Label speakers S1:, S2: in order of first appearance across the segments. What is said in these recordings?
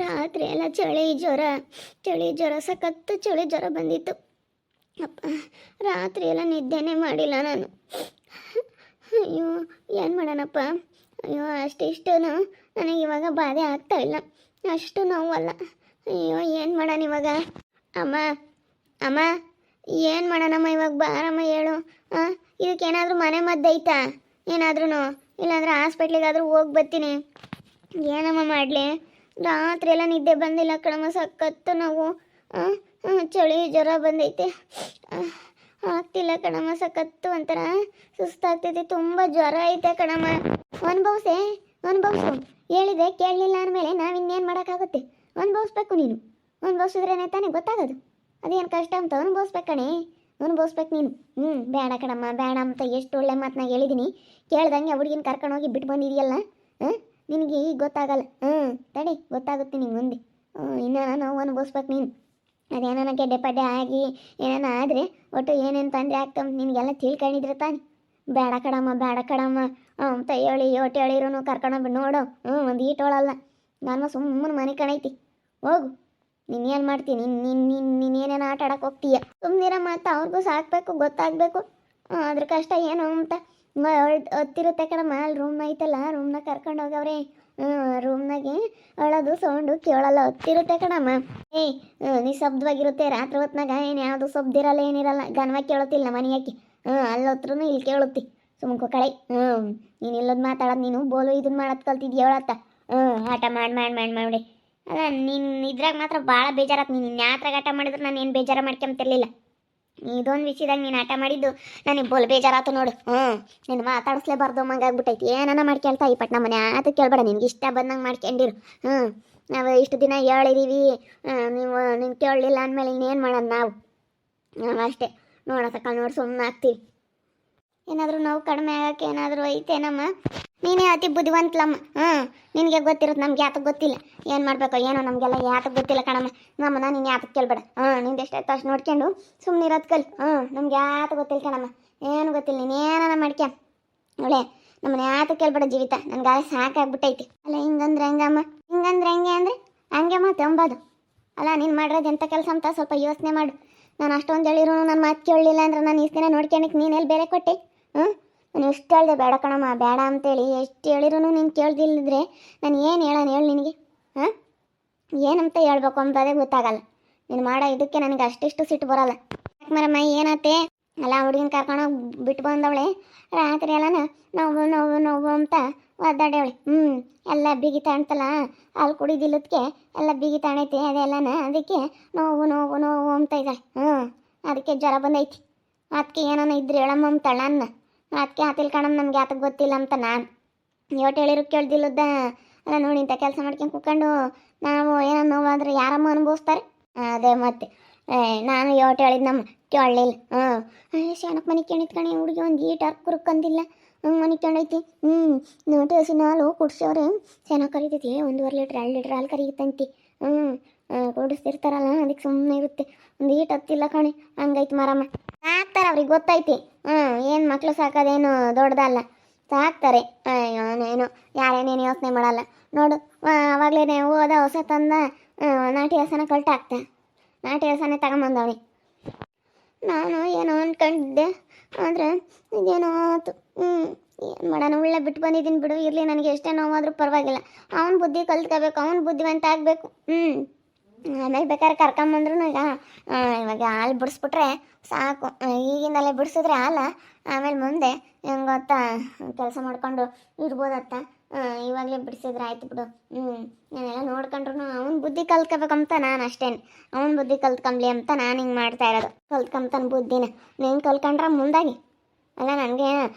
S1: ರಾತ್ರಿ ಎಲ್ಲ ಚಳಿ ಜ್ವರ ಸಖತ್ತು ಚಳಿ ಜ್ವರ ಬಂದಿತ್ತು. ಅಪ್ಪ, ರಾತ್ರಿ ಎಲ್ಲ ನಿದ್ದೆನೇ ಮಾಡಿಲ್ಲ ನಾನು. ಅಯ್ಯೋ, ಏನು ಮಾಡೋಣಪ್ಪ. ಅಯ್ಯೋ, ಅಷ್ಟಿಷ್ಟು ನನಗೆ ಇವಾಗ ಬಾಧೆ ಆಗ್ತಾ ಇಲ್ಲ, ಅಷ್ಟು ನೋವಲ್ಲ. ಅಯ್ಯೋ, ಏನು ಮಾಡೋಣ ಇವಾಗ. ಅಮ್ಮ ಅಮ್ಮ, ಏನು ಮಾಡೋಣಮ್ಮ ಇವಾಗ? ಬಾರಮ್ಮ ಹೇಳು. ಇದಕ್ಕೇನಾದರೂ ಮನೆ ಮದ್ದೈತಾ ಏನಾದ್ರೂ? ಇಲ್ಲಾಂದ್ರೆ ಹಾಸ್ಪಿಟ್ಲಿಗಾದ್ರೂ ಹೋಗಿ ಬರ್ತೀನಿ. ಏನಮ್ಮ ಮಾಡಲಿ? ರಾತ್ರಿ ಎಲ್ಲ ನಿದ್ದೆ ಬಂದಿಲ್ಲ ಕಣಮ್ಮ, ಸಖತ್ತು ನೋವು. ಚಳಿ ಜ್ವರ ಬಂದೈತೆ, ಆಗ್ತಿಲ್ಲ ಕಣಮ್ಮ, ಸಖತ್ತು ಒಂಥರ ಸುಸ್ತಾಗ್ತೈತೆ, ತುಂಬ ಜ್ವರ ಐತೆ ಕಣಮ್ಮ. ಅನುಭವಿಸು. ಹೇಳಿದೆ ಕೇಳಲಿಲ್ಲ ಅಂದಮೇಲೆ ನಾವಿನ್ನೇನು ಮಾಡೋಕ್ಕಾಗುತ್ತೆ? ಅನುಭವಿಸ್ಬೇಕು ನೀನು. ಅನುಭವಿಸಿದ್ರೇನೆ ತಾನೇ ಗೊತ್ತಾಗೋದು ಅದೇನು ಕಷ್ಟ ಅಂತ. ಅನುಭವಿಸ್ಬೇಕು ನೀನು. ಬೇಡ ಕಣಮ್ಮ, ಬೇಡ ಅಂತ ಎಷ್ಟು ಒಳ್ಳೆ ಮಾತನಾಗ ಹೇಳಿದ್ದೀನಿ. ಕೇಳ್ದಂಗೆ ಆ ಹುಡುಗಿನ ಕರ್ಕೊಂಡೋಗಿ ಬಿಟ್ಟು ಬಂದಿದೆಯಲ್ಲ, ನಿನಗೆ ಈಗ ಗೊತ್ತಾಗಲ್ಲ. ತಡಿ, ಗೊತ್ತಾಗುತ್ತೆ ನಿಂಗೆ ಮುಂದೆ. ಇನ್ನೂ ನಾವು ಅನುಭವಿಸ್ಬೇಕು ನೀನು. ಅದೇನ ಗೆಡ್ಡೆ ಪಡ್ಡೆ ಆಗಿ ಏನೇನ ಆದರೆ ಒಟ್ಟು ಏನೇನು ತೊಂದರೆ ಆಗ್ತಾವ ನಿನಗೆಲ್ಲ ತಿಳ್ಕೊಂಡಿದ್ರೆ ತಾನೆ. ಬೇಡ ಕಡಮ್ಮ ಅಂತ ಹೇಳಿ ಒಟ್ಟು ಹೇಳಿರೂ ಕರ್ಕೊಂಡೋಗ್ಬಿಟ್ಟು ನೋಡು. ಒಂದು ಈಟೋಳಲ್ಲ, ನಾನು ಸುಮ್ಮನೆ ಮನೆ ಕಣೈತಿ. ಹೋಗು, ನೀನೇನು ಮಾಡ್ತೀನಿ? ನೀನೇನೇನು ಆಟ ಆಡಕ್ಕೆ ಹೋಗ್ತೀಯ? ಸುಮ್ಮನಿರ ಮಾತು, ಅವ್ರಿಗೂ ಸಾಕಬೇಕು, ಗೊತ್ತಾಗಬೇಕು ಅದ್ರ ಕಷ್ಟ ಏನು ಅಂತ. ಹೊತ್ತಿರುತ್ತೆ ಕಣಮ್ಮ, ಅಲ್ಲಿ ರೂಮ್ ಐತಲ್ಲ, ರೂಮ್ನಾಗ ಕರ್ಕೊಂಡು ಹೋಗವ್ರೆ. ರೂಮ್ನಾಗೆ ಅಳೋದು ಸೌಂಡು ಕೇಳಲ್ಲ, ಹೊತ್ತಿರುತ್ತೆ ಕಣಮ್ಮ. ನಿಶಬ್ದವಾಗಿರುತ್ತೆ ರಾತ್ರಿ ಹೊತ್ನಾಗ. ಏನು ಯಾವುದು ಶಬ್ದಿರಲ್ಲ, ಏನಿರಲ್ಲ. ಗನ್ವಾಗಿ ಕೇಳುತ್ತಿಲ್ಲ ಮನೆ ಯಾಕೆ? ಅಲ್ಲಿ ಹೊತ್ರೂ ಇಲ್ಲಿ ಕೇಳುತ್ತಿ. ಸುಮ್ಕೊ ಕಳೆ. ನೀನು ಇಲ್ಲದ ಮಾತಾಡೋದು, ನೀನು ಬೋಲು ಇದನ್ನ ಮಾಡೋದು ಕಲ್ತಿದ್ಯ ಹೇಳತ್ತ. ಆಟ ಮಾಡಿ ಅಲ್ಲ, ನೀನು ಇದ್ರಾಗ ಮಾತ್ರ ಭಾಳ ಬೇಜಾರಾತು. ನೀನು ಯಾತ್ರಾಗ ಆಟ ಮಾಡಿದ್ರೆ ನಾನು ಏನು ಬೇಜಾರ ಮಾಡ್ಕೊಂತಿರ್ಲಿಲ್ಲ. ಇದೊಂದು ವಿಷಯದಾಗ ನೀನು ಆಟ ಮಾಡಿದ್ದು ನನಗೆ ಬೋಲ್ ಬೇಜಾರಾತು ನೋಡು. ನೀನು ಮಾತಾಡಿಸ್ಲೇಬಾರ್ದು ಮಂಗಾಗ್ಬಿಟ್ಟೈತಿ. ಏನನ್ನ ಮಾಡ್ಕೊಳ್ತಾ ಈ ಪಟ್ನ ಮನೆ ಆತ ಕೇಳಬೇಡ, ನಿನ್ಗೆ ಇಷ್ಟ ಬಂದಂಗೆ ಮಾಡ್ಕೊಂಡಿರು. ನಾವು ಇಷ್ಟು ದಿನ ಹೇಳಿದೀವಿ, ನೀನು ಕೇಳಲಿಲ್ಲ ಅಂದಮೇಲೆ ಇನ್ನೇನು ಮಾಡೋದು ನಾವು ಅಷ್ಟೇ. ನೋಡಿ ಸುಮ್ಮನೆ ಆಗ್ತೀವಿ. ಏನಾದರೂ ನೋವು ಕಡಿಮೆ ಆಗೋಕ್ಕೆ ಏನಾದರೂ ಐತೇನಮ್ಮ? ನೀನೇ ಅತಿ ಬುದ್ಧಿವಂತಲಮ್ಮ. ನಿನಗೆ ಗೊತ್ತಿರುತ್ತೆ, ನಮ್ಗೆ ಯಾತಕ್ಕೆ ಗೊತ್ತಿಲ್ಲ. ಏನು ಮಾಡಬೇಕು ಏನೋ ನಮಗೆಲ್ಲ ಯಾತಕ್ಕೆ ಗೊತ್ತಿಲ್ಲ ಕಣಮ್ಮ. ನಮ್ಮನ್ನ ನೀನು ಯಾತಕ್ಕೆ ಕೇಳಬೇಡ. ನಿಂದು ಎಷ್ಟೈತೆ ಅಷ್ಟು ನೋಡ್ಕೊಂಡು ಸುಮ್ಮನೆ ಇರೋದು ಕಲ್. ನಮ್ಗೆ ಯಾತಕ್ಕೆ ಗೊತ್ತಿಲ್ಲ ಕಣಮ್ಮ, ಏನು ಗೊತ್ತಿಲ್ಲ. ನೀನೇನ ಮಾಡ್ಕ್ಯ ಒಳ್ಳೆ. ನಮ್ಮನ್ನ ಯಾತಕ್ಕೆ ಕೇಳ್ಬೇಡ ಜೀವಿತ, ನನಗೆ ಸಾಕಾಗ್ಬಿಟ್ಟೈತಿ. ಅಲ್ಲ, ಹಿಂಗಂದ್ರೆ ಹೆಂಗಮ್ಮ? ಹಿಂಗಂದ್ರೆ ಹೆಂಗೆ ಅಂದರೆ ಹಂಗೆ ಮತ್ತೆ ಅಂಬೋದು. ಅಲ್ಲ, ನೀನು ಮಾಡಿರೋದು ಎಂಥ ಕೆಲಸ ಅಂತ ಸ್ವಲ್ಪ ಯೋಚನೆ ಮಾಡು. ನಾನು ಅಷ್ಟೊಂದು ಹೇಳಿರು ನನ್ನ ಮಾತು ಕೇಳಲಿಲ್ಲ ಅಂದ್ರೆ ನಾನು ಈ ದಿನ ನೋಡ್ಕೊಳಕ್ಕೆ ನೀನೆಲ್ಲಿ ಬೇರೆ ಕೊಟ್ಟೆ? ನಾನು ಎಷ್ಟು ಹೇಳಿದೆ ಬೇಡ ಕಣಮ್ಮ, ಬೇಡ ಅಂತೇಳಿ. ಎಷ್ಟು ಹೇಳಿರೂ ನೀನು ಕೇಳ್ದಿಲ್ಲದ್ರೆ ನಾನು ಏನು ಹೇಳಿ ನಿನಗೆ? ಏನಂತ ಹೇಳ್ಬೇಕು ಅಂಬದೇ ಗೊತ್ತಾಗಲ್ಲ. ನೀನು ಮಾಡೋ ಇದಕ್ಕೆ ನನಗೆ ಅಷ್ಟಿಷ್ಟು ಸಿಟ್ಟು ಬರೋಲ್ಲ. ಯಾಕೆ ಮರಮ್ಮ, ಏನಾತೆ? ಅಲ್ಲ, ಹುಡುಗಿನ ಕರ್ಕೊಂಡೋಗಿ ಬಿಟ್ಟು ಬಂದವಳೆ. ರಾತ್ರಿ ಎಲ್ಲ ನೋವು ಅಂತ ಒದ್ದಾಡವಳೆ. ಎಲ್ಲ ಬಿಗಿತಾ ಅಂತಲ್ಲ, ಅಲ್ಲಿ ಕುಡಿದಿಲ್ಲದಕ್ಕೆ ಎಲ್ಲ ಬಿಗಿತಾ ಅಣೈತಿ ಅದೆಲ್ಲನ. ಅದಕ್ಕೆ ನೋವು ಅಂತ ಇದ್ದಾಳೆ. ಅದಕ್ಕೆ ಜ್ವರ ಬಂದೈತಿ. ಅದಕ್ಕೆ ಏನಾನ ಇದ್ರೆ ಹೇಳಮ್ಮ ಅಂತಾಳ ನನ್ನ. ಅದಕ್ಕೆ ಆತಿಲ್ ಕಣಮ್ಮ, ನಮ್ಗೆ ಯಾತಕ್ಕೆ ಗೊತ್ತಿಲ್ಲ ಅಂತ ನಾನು ಯೋಟ್ ಹೇಳಿರು ಕೇಳ್ದಿಲ್ಲದ. ಅಲ್ಲ ನೋಡಿ, ಇಂಥ ಕೆಲಸ ಮಾಡ್ಕೊಂಡು ಕೂತ್ಕೊಂಡು ನಾವು ಏನೋ ನೋವಾದರೆ ಯಾರಮ್ಮ ಅನುಭವಿಸ್ತಾರೆ? ಅದೇ ಮತ್ತೆ ನಾನು ಯೋಟ್ ಹೇಳಿದ್ನಮ್ಮ, ಕೇಳಲಿಲ್ಲ. ಶಾಣಕ್ಕೆ ಮನೆ ಕೇಳಿತ್ಕಣಿ ಹುಡುಗಿ ಒಂದು ಈಟಾರ್ ಕುರುಕಂದಿಲ್ಲ, ಹಂಗೆ ಮನೆ ಕೇಳೈತಿ. ನೋಟು ಹಸಿನ ಹಾಲು ಕುಡ್ಸೋರೆ ಚೆನ್ನಾಗಿ ಕರಿತೈತಿ. 1.5 ಲೀಟ್ರ್ 2 ಲೀಟ್ರ್ ಹಾಲು ಕರೀತಂತಿ. ಕುಡಿಸ್ತಿರ್ತಾರಲ್ಲ, ಅದಕ್ಕೆ ಸುಮ್ಮನೆ ಇರುತ್ತೆ. ಒಂದು ಈಟ್ ಹತ್ತಿಲ್ಲ ಕಣಿ, ಹಂಗೈತಿ ಮರಮ್ಮ. ಸಾಕ್ತಾರೆ, ಅವ್ರಿಗೆ ಗೊತ್ತೈತಿ. ಏನು ಮಕ್ಕಳು ಸಾಕೋದೇನು ದೊಡ್ಡದಲ್ಲ, ಸಾಕ್ತಾರೆ. ಏನು ಯಾರೇನೇನು ಯೋಚನೆ ಮಾಡಲ್ಲ ನೋಡು. ಆವಾಗಲೇ ಹೋದ ಹೊಸ ತಂದ ನಾಟಿ ಹಸನ ಕಲ್ಟಾಕ್ತ. ನಾಟಿ ಹಸನೇ ತಗೊಂಬಂದವನಿ. ನಾನು ಏನೋ ಅಂದ್ಕೊಂಡಿದ್ದೆ, ಆದರೆ ಇದೇನೋ ಆಯ್ತು. ಏನು ಮಾಡೋಣ, ಒಳ್ಳೆ ಬಿಟ್ಟು ಬಂದಿದ್ದೀನಿ ಬಿಡು. ಇರಲಿ, ನನಗೆ ಎಷ್ಟೇ ನೋವಾದರೂ ಪರವಾಗಿಲ್ಲ. ಅವನ ಬುದ್ಧಿ ಕಲ್ತ್ಕೋಬೇಕು, ಅವನ ಬುದ್ಧಿವಂತ ಆಗಬೇಕು. ಆಮೇಲೆ ಬೇಕಾದ್ರೆ ಕರ್ಕೊಂಬಂದ್ರು ಇವಾಗ ಹಾಲು ಬಿಡಿಸ್ಬಿಟ್ರೆ ಸಾಕು. ಈಗಿಂದಲೇ ಬಿಡಿಸಿದ್ರೆ ಹಾಲ ಆಮೇಲೆ ಮುಂದೆ ಹೆಂಗೆ ಗೊತ್ತಾ, ಕೆಲಸ ಮಾಡ್ಕೊಂಡು ಇರ್ಬೋದತ್ತ. ಇವಾಗಲೇ ಬಿಡಿಸಿದ್ರೆ ಆಯ್ತು ಬಿಡು. ನಾನೆಲ್ಲ ನೋಡ್ಕೊಂಡ್ರು ಅವ್ನ ಬುದ್ಧಿ ಕಲ್ತ್ಕೋಬೇಕಂತ ನಾನು ಅಷ್ಟೇನೆ. ಅವ್ನ ಬುದ್ಧಿ ಕಲ್ತ್ಕೊಂಬ್ಲಿ ಅಂತ ನಾನು ಹಿಂಗೆ ಮಾಡ್ತಾ ಇರೋದು. ಕಲ್ತ್ಕೊಂತಾನೆ ಬುದ್ಧಿನ. ನೀನು ಕಲ್ತ್ಕೊಂಡ್ರೆ ಮುಂದಾಗಿ. ಅಲ್ಲ, ನನಗೆ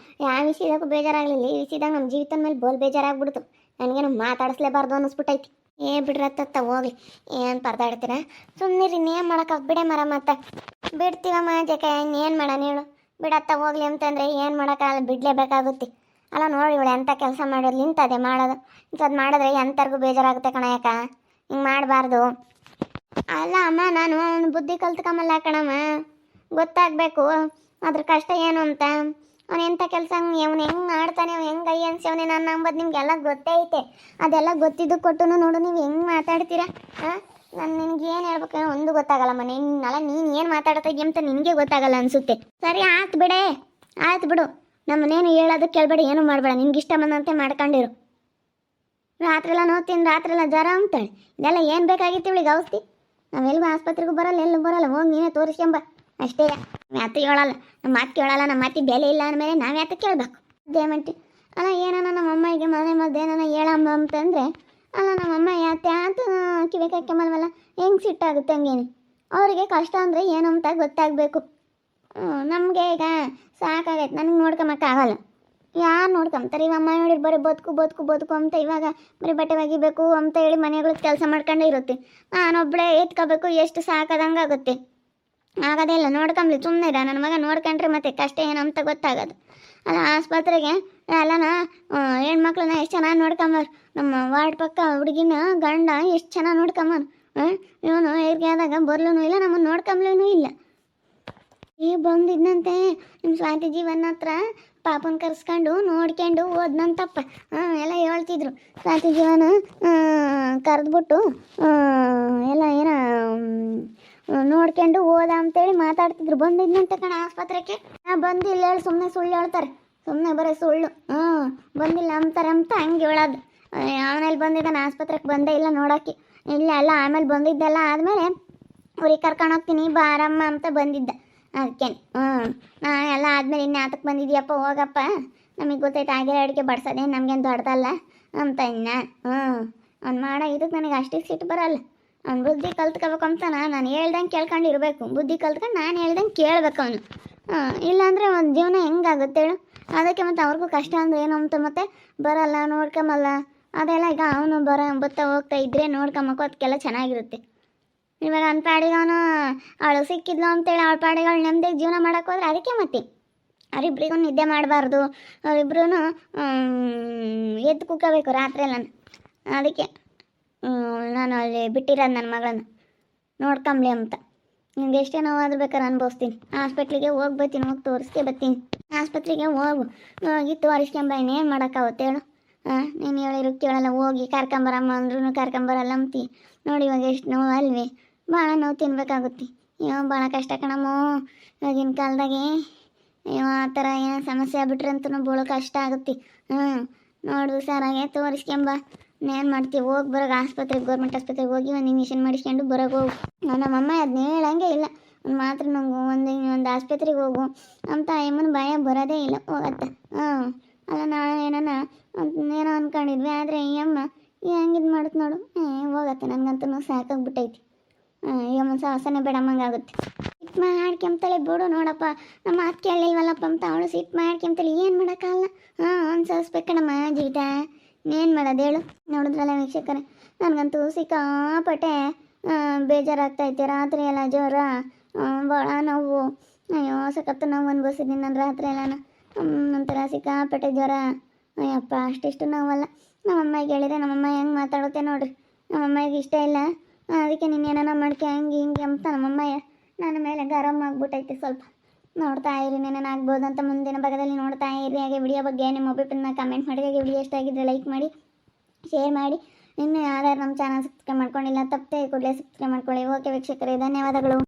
S1: ಯಾವ ವಿಷಯದಾಗೂ ಬೇಜಾರಾಗಲಿಲ್ಲ. ಈ ವಿಷಯದಾಗ ನಮ್ಮ ಜೀವಿತದ ಮೇಲೆ ಬೋಲ್ ಬೇಜಾರಾಗ್ಬಿಡ್ತು. ನನಗೇನು ಮಾತಾಡಿಸ್ಲೇಬಾರ್ದು ಅನ್ನಿಸ್ಬಿಟ್ಟೈತಿ. ಬಿಡ್ರತ್ತ ಹೋಗ್ಲಿ, ಏನು ಪರದಾಡ್ತೀರ? ಸುಮ್ಮನಿರಿ, ಇನ್ನೇನು ಮಾಡೋಕ್ಕಾಗ್ಬಿಡೆ ಮರ. ಮತ್ತೆ ಬಿಡ್ತೀವಮ್ಮ ಜಕ, ಇನ್ನೇನು ಮಾಡೋಣ ಹೇಳು? ಬಿಡತ್ತ ಹೋಗ್ಲಿ ಅಂತಂದರೆ ಏನು ಮಾಡೋಕ್ಕಾಗಲ್ಲ, ಬಿಡಲೇಬೇಕಾಗುತ್ತೆ. ಅಲ್ಲ ನೋಡಿ, ಇವಳು ಎಂಥ ಕೆಲಸ ಮಾಡೋದು, ಇಂಥದ್ದೇ ಮಾಡೋದು. ಇಂಥದ್ದು ಮಾಡಿದ್ರೆ ಎಂಥರ್ಗೂ ಬೇಜಾರಾಗುತ್ತೆ ಕಣ. ಯಾಕ ಹಿಂಗೆ ಮಾಡಬಾರ್ದು? ಅಲ್ಲ ಅಮ್ಮ, ನಾನು ಅವನು ಬುದ್ಧಿ ಕಲ್ತ್ಕೊಂಬಲ್ಲ ಕಣಮ್ಮ. ಗೊತ್ತಾಗಬೇಕು ಅದ್ರ ಕಷ್ಟ ಏನು ಅಂತ. ಅವ್ನು ಎಂಥ ಕೆಲಸ ಅವ್ನು ಹೆಂಗೆ ಮಾಡ್ತಾನೆ, ಅವ್ನು ಹೆಂಗೆ ಕೈ ಅನ್ಸವನೆ ನಾನು ಅಂಬೋದು ನಿಮಗೆಲ್ಲ ಗೊತ್ತೇ ಐತೆ. ಅದೆಲ್ಲ ಗೊತ್ತಿದ್ದು ಕೊಟ್ಟು ನೋಡು ನೀವು ಹೆಂಗೆ ಮಾತಾಡ್ತೀರಾ. ಹಾಂ, ನಾನು ನಿನ್ಗೆ ಏನು ಹೇಳ್ಬೇಕು ಒಂದು ಗೊತ್ತಾಗಲ್ಲಮ್ಮ. ನೀನು ಏನು ಮಾತಾಡ್ತಾ ಇದೀಯ ಅಂತ ನಿನಗೆ ಗೊತ್ತಾಗಲ್ಲ ಅನಿಸುತ್ತೆ. ಸರಿ ಆಯ್ತು ಬಿಡೆ, ಆಯ್ತು ಬಿಡು. ನಮ್ಮನೇನು ಹೇಳೋದು ಕೇಳಬೇಡ, ಏನೂ ಮಾಡಬೇಡ, ನಿನ್ಗೆ ಇಷ್ಟ ಬಂದಂತೆ ಮಾಡ್ಕೊಂಡಿರು. ರಾತ್ರಿ ಎಲ್ಲ ನೋಡ್ತೀನಿ, ರಾತ್ರಿ ಎಲ್ಲ ಜ್ವರ ಅಂತಾಳೆ. ಇದೆಲ್ಲ ಏನು ಬೇಕಾಗಿತ್ತು ಇವಳಿಗೆ ಔಷಧಿ? ನಾವೆಲ್ಗೂ ಆಸ್ಪತ್ರೆಗೂ ಬರಲ್ಲ, ಎಲ್ಲೂ ಬರಲ್ಲ, ಹೋಗಿ ನೀನೇ ತೋರಿಸ್ಕೊಂಬ ಅಷ್ಟೇ. ಮ್ಯಾತಿ ಹೇಳಲ್ಲ, ನಮ್ಮ ಮಾತು ಕೇಳಲ್ಲ, ನಮ್ಮ ಮಾತಿ ಬೆಲೆ ಇಲ್ಲ ಅಂದಮೇಲೆ ನಾವು ಯಾತ ಕೇಳಬೇಕು? ದೇಮಂಟಿ ಅಲ್ಲ, ಏನಾನ ನಮ್ಮ ಅಮ್ಮಗೆ ಮನೆ ಮದ್ದು ಏನಾನ ಹೇಳಮ್ಮ ಅಂತಂದರೆ ಅಲ್ಲ ನಮ್ಮಮ್ಮ ಯಾತೆ ಅಂತ ಕಿವಿ ಕಕ್ಕಮಲ್ವಲ್ಲ, ಹೆಂಗೆ ಸಿಟ್ಟಾಗುತ್ತೆ ಹಂಗೇನು. ಅವರಿಗೆ ಕಷ್ಟ ಅಂದರೆ ಏನು ಅಂತ ಗೊತ್ತಾಗಬೇಕು. ನಮಗೆ ಈಗ ಸಾಕಾಗೈತೆ, ನನಗೆ ನೋಡ್ಕೊಂಬಕ್ಕಾಗಲ್ಲ. ಯಾರು ನೋಡ್ಕೊಂತಾರೆ? ಅಮ್ಮ ನೋಡಿರಿ ಬರೀ ಬದುಕು ಬದುಕು ಬದುಕು ಅಂತ ಇವಾಗ ಬರೀ ಬಟ್ಟೆ ಒಗಿಬೇಕು ಅಂತ ಹೇಳಿ ಮನೆಗಳು ಕೆಲಸ ಮಾಡ್ಕೊಂಡೇ ಇರುತ್ತೆ. ನಾನೊಬ್ಬಳೇ ಎತ್ಕೋಬೇಕು, ಎಷ್ಟು ಸಾಕಾದಂಗೆ ಆಗುತ್ತೆ. ಆಗೋದೇ ಇಲ್ಲ, ನೋಡ್ಕೊಂಬ್ಲಿ ಸುಮ್ಮನೆ ಇರ. ನನ್ನ ಮಗ ನೋಡ್ಕೊಂಡ್ರೆ ಮತ್ತೆ ಕಷ್ಟ ಏನು ಅಂತ ಗೊತ್ತಾಗೋದು. ಅಲ್ಲ ಆಸ್ಪತ್ರೆಗೆ ಎಲ್ಲನ ಹೆಣ್ಮಕ್ಳನ್ನ ಎಷ್ಟು ಚೆನ್ನಾಗಿ ನೋಡ್ಕೊಂಬಾರು. ನಮ್ಮ ವಾರ್ಡ್ ಪಕ್ಕ ಹುಡುಗಿನ ಗಂಡ ಎಷ್ಟು ಚೆನ್ನಾಗಿ ನೋಡ್ಕೊಂಬಾರು. ಇವನು ಹೇಗೆ ಆದಾಗ ಬರ್ಲೂ ಇಲ್ಲ, ನಮ್ಮನ್ನು ನೋಡ್ಕೊಂಬ್ಲೂ ಇಲ್ಲ. ಈಗ ಬಂದಿದ್ದಂತೆ ನಿಮ್ಮ ಸ್ವಾತಿ ಜೀವನ ಹತ್ರ ಪಾಪನ ಕರ್ಸ್ಕೊಂಡು ನೋಡ್ಕೊಂಡು ಓದ್ನಂತಪ್ಪ. ಎಲ್ಲ ಹೇಳ್ತಿದ್ರು. ಸ್ವಾತಿ ಜೀವನ ಕರೆದ್ಬಿಟ್ಟು ಎಲ್ಲ ಏನೋ ನೋಡ್ಕೊಂಡು ಓದ ಅಂತೇಳಿ ಮಾತಾಡ್ತಿದ್ರು. ಬಂದಿದ್ನಂತೆ ಕಣ ಆಸ್ಪತ್ರೆಗೆ. ಬಂದಿಲ್ಲ ಹೇಳಿ ಸುಮ್ಮನೆ ಸುಳ್ಳು ಹೇಳ್ತಾರೆ, ಸುಮ್ಮನೆ ಬರೀ ಸುಳ್ಳು. ಬಂದಿಲ್ಲ ಅಂತಾರೆ ಅಂತ ಹಂಗೆ ಹೇಳೋದು. ಆಮೇಲೆ ಬಂದಿದ್ದಾನೆ ಆಸ್ಪತ್ರೆಗೆ, ಬಂದೇ ಇಲ್ಲ ನೋಡೋಕ್ಕೆ. ಇಲ್ಲ ಅಲ್ಲ, ಆಮೇಲೆ ಬಂದಿದ್ದೆಲ್ಲ ಆದಮೇಲೆ ಊರಿಗೆ ಕರ್ಕೊಂಡು ಹೋಗ್ತೀನಿ ಬಾರಮ್ಮ ಅಂತ ಬಂದಿದ್ದ. ಅದಕ್ಕೆ ನಾನು ಎಲ್ಲ ಆದಮೇಲೆ ಇನ್ನು ಆತಕ್ಕೆ ಬಂದಿದ್ಯಪ್ಪ, ಹೋಗಪ್ಪ, ನಮಗೆ ಗೊತ್ತೈತೆ ಆಗಿರೋ ಅಡುಗೆ ಬಡ್ಸೋದೇ ನಮಗೇನು ದೊಡ್ಡದಲ್ಲ ಅಂತ. ಇನ್ನು ಅವ್ನು ಮಾಡೋ ಇದಕ್ಕೆ ನನಗೆ ಅಷ್ಟೇ ಸಿಟ್ಟು ಬರಲ್ಲ. ಅವ್ನು ಬುದ್ಧಿ ಕಲ್ತ್ಕೋಬೇಕು ಅಂತ ನಾನು ಹೇಳ್ದಂಗೆ ಕೇಳ್ಕೊಂಡಿರ್ಬೇಕು. ಬುದ್ಧಿ ಕಲ್ತ್ಕೊಂಡು ನಾನು ಹೇಳ್ದಂಗೆ ಕೇಳಬೇಕು ಅವನು. ಇಲ್ಲಾಂದರೆ ಒಂದು ಜೀವನ ಹೆಂಗಾಗುತ್ತೆ ಹೇಳು? ಅದಕ್ಕೆ ಮತ್ತು ಅವ್ರಿಗೂ ಕಷ್ಟ ಅಂದರೆ ಏನು ಅಂತ ಮತ್ತೆ ಬರಲ್ಲ, ನೋಡ್ಕೊಂಬಲ್ಲ. ಅದೆಲ್ಲ ಈಗ ಅವನು ಬತ್ತಾ ಹೋಗ್ತಾ ಇದ್ದರೆ ನೋಡ್ಕೊಂಬಕ್ಕೋ ಅದಕ್ಕೆಲ್ಲ ಚೆನ್ನಾಗಿರುತ್ತೆ. ಇವಾಗ ಅವ್ನ ಪಾಡಿಗೆ ಅವನು ಅವಳು ಸಿಕ್ಕಿದ್ಲು ಅಂತೇಳಿ ಅವಳ ಪಾಡಿಗೆ ಅವಳು ನೆಮ್ಮದಿಗೆ ಜೀವನ ಮಾಡೋಕೆ ಹೋದ್ರೆ ಅದಕ್ಕೆ ಮತ್ತೆ ಅವರಿಬ್ರಿಗೂ ನಿದ್ದೆ ಮಾಡಬಾರ್ದು, ಅವರಿಬ್ರೂ ಎದ್ದು ಕುಕ್ಕೋಬೇಕು ರಾತ್ರಿ ಎಲ್ಲ. ಅದಕ್ಕೆ ನಾನು ಅಲ್ಲಿ ಬಿಟ್ಟಿರೋದು ನನ್ನ ಮಗಳನ್ನ ನೋಡ್ಕೊಂಬ್ಲಿ ಅಂತ. ನಿಮ್ಗೆ ಎಷ್ಟೇ ನೋವಾದ್ರೂ ಬೇಕಾದ್ರೆ ಅನುಭವಿಸ್ತೀನಿ. ಹಾಸ್ಪಿಟ್ಲಿಗೆ ಹೋಗಿ ಬರ್ತೀನಿ, ಹೋಗಿ ತೋರಿಸ್ಕೆ ಬರ್ತೀನಿ. ಆಸ್ಪತ್ರೆಗೆ ಹೋಗಿ ತೋರಿಸ್ಕೊಂಬ, ಇನ್ನೇನು ಮಾಡೋಕ್ಕಾಗುತ್ತೆ ಹೇಳು? ನೀನು ಹೇಳಿರು ಕೇಳಲ್ಲ, ಹೋಗಿ ಕರ್ಕೊಂಬರಮ್ಮ ಅಂದ್ರೂ ಕರ್ಕೊಂಬರಲ್ಲ ಅಂತಿ. ನೋಡಿ ಇವಾಗ ಎಷ್ಟು ನೋವು ಅಲ್ವೇ? ಭಾಳ ನೋವು ತಿನ್ಬೇಕಾಗುತ್ತೆ. ಅಯ್ಯೋ ಭಾಳ ಕಷ್ಟ ಕಣಮ್ಮೋ ಇವಾಗಿನ ಕಾಲದಾಗೆ. ಅಯ್ಯೋ ಆ ಥರ ಏನೋ ಸಮಸ್ಯೆ ಆಗ್ಬಿಟ್ರೆ ಅಂತೂ ಭಾಳ ಕಷ್ಟ ಆಗುತ್ತೆ. ನೋಡು ಹುಷಾರಾಗೆ ತೋರಿಸ್ಕೊಂಬ. ಏನು ಮಾಡ್ತೀವಿ? ಹೋಗಿ ಬರೋಗ ಆಸ್ಪತ್ರೆಗೆ, ಗೌರ್ಮೆಂಟ್ ಆಸ್ಪತ್ರೆಗೆ ಹೋಗಿ ಒಂದು ಇಂಜೆಕ್ಷನ್ ಮಾಡಿಸ್ಕೊಂಡು ಬರೋಕೆ ಹೋಗು. ನಮ್ಮಮ್ಮ ಅದನ್ನ ಹೇಳಂಗೆ ಇಲ್ಲ. ಒಂದು ಮಾತ್ರ ನಂಗೆ ಒಂದು ಆಸ್ಪತ್ರೆಗೆ ಹೋಗು ಅಂತ ಅಮ್ಮನ ಭಯ ಬರೋದೇ ಇಲ್ಲ. ಹೋಗತ್ತೆ. ಅಲ್ಲ ನಾಳೆ ಏನೋ ಅಂದ್ಕೊಂಡಿದ್ವಿ, ಆದರೆ ಈ ಅಮ್ಮ ಹೆಂಗಿದು ಮಾಡುತ್ತೆ ನೋಡು. ಹೋಗತ್ತೆ. ನನಗಂತೂ ಸಾಕಾಗ್ಬಿಟ್ಟೈತಿ. ಈ ಅಮ್ಮನ ಸಾಹಸನೇ ಬೇಡಮ್ಮಂಗಾಗುತ್ತೆ. ಸಿಟ್ಟು ಮಾಡ್ಕೊಂತಲೇ ಬಿಡು. ನೋಡಪ್ಪ ನಮ್ಮ ಮಾತು ಕೇಳಲಿಲ್ವಲ್ಲಪ್ಪ ಅಂತ ಅವಳು ಸಿಟ್ಟು ಮಾಡ್ಕೊಂತಲೇ ಏನು ಮಾಡೋಕ್ಕಲ್ಲ. ಅನ್ಸಸ್ಬೇಕಣಮ್ಮ ಜೀವಿತ. ಏನು ಮಾಡೋದು ಹೇಳು? ನೋಡಿದ್ರಲ್ಲ ವೀಕ್ಷಕರೇ, ನನಗಂತೂ ಸಿಕ್ಕಾಪಟ್ಟೆ ಬೇಜಾರಾಗ್ತೈತೆ. ರಾತ್ರಿ ಎಲ್ಲ ಜ್ವರ, ಭಾಳ ನೋವು. ಅಯ್ಯೋ ಸಖತ್ತು ನೋವು ಅನ್ಭವಿಸಿದ್ದೀನಿ ನಾನು ರಾತ್ರಿ ಎಲ್ಲನ. ಒಂಥರ ಸಿಕ್ಕಾಪಟ್ಟೆ ಜ್ವರ. ಅಯ್ಯಪ್ಪ ಅಷ್ಟಿಷ್ಟು ನೋವಲ್ಲ. ನಮ್ಮಮ್ಮಗೆ ಹೇಳಿದ್ರೆ ನಮ್ಮಮ್ಮ ಹೆಂಗೆ ಮಾತಾಡುತ್ತೆ ನೋಡ್ರಿ. ನಮ್ಮಮ್ಮಗೆ ಇಷ್ಟ ಇಲ್ಲ. ಅದಕ್ಕೆ ನೀನೇನ ಮಾಡ್ಕೆ ಹಂಗೆ ಹಿಂಗೆ ಅಂತ ನಮ್ಮಮ್ಮ ನನ್ನ ಮೇಲೆ ಗರಂ ಆಗಿಬಿಟ್ಟೈತೆ ಸ್ವಲ್ಪ. ನೋಡ್ತಾ ಇರಿ, ಏನೇನು ಆಗ್ಬೋದು ಅಂತ ಮುಂದಿನ ಭಾಗದಲ್ಲಿ ನೋಡ್ತಾ ಇರಿ. ಹಾಗೆ ವಿಡಿಯೋ ಬಗ್ಗೆ ನಿಮ್ಮ ಒಪಿನಿಯನ್ನ ಕಮೆಂಟ್ ಮಾಡಿ. ಹಾಗೆ ವಿಡಿಯೋ ಇಷ್ಟ ಆಗಿದ್ದರೆ ಲೈಕ್ ಮಾಡಿ, ಶೇರ್ ಮಾಡಿ. ಇನ್ನು ಯಾರ್ಯಾರು ನಮ್ಮ ಚಾನಲ್ ಸಬ್ಸ್ಕ್ರೈಬ್ ಮಾಡ್ಕೊಂಡಿಲ್ಲ ತಪ್ಪದೆ ಕೂಡಲೇ ಸಬ್ಸ್ಕ್ರೈಬ್ ಮಾಡ್ಕೊಳ್ಳಿ. ಓಕೆ ವೀಕ್ಷಕರೇ, ಧನ್ಯವಾದಗಳು.